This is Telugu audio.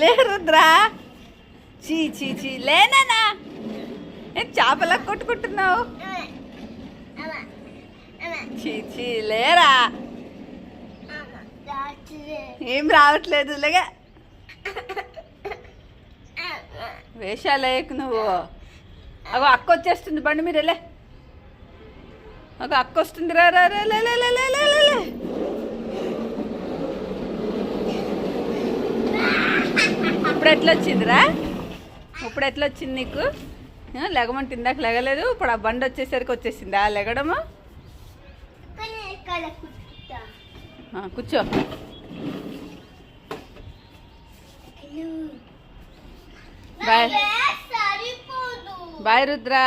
లే రుద్రా. చీ చీ చీ లేనా చేపలా కొట్టుకుంటున్నావు. చీ చీ లేరా. ఏం రావట్లేదు లేగా. వేషాలేకు నువ్వు. అగో అక్క వచ్చేస్తుంది బండి మీద లే. అగో అక్క వస్తుంది రా రా రా లే లే లే లే లే లే. ఇప్పుడు ఎట్లా వచ్చిందిరా? ఇప్పుడు ఎట్లా వచ్చింది నీకు? లెగమంటే ఇందాక లెగలేదు, ఇప్పుడు ఆ బండి వచ్చేసరికి వచ్చేసింది ఆ లెగడము. కూర్చో. Bye bye Rudra.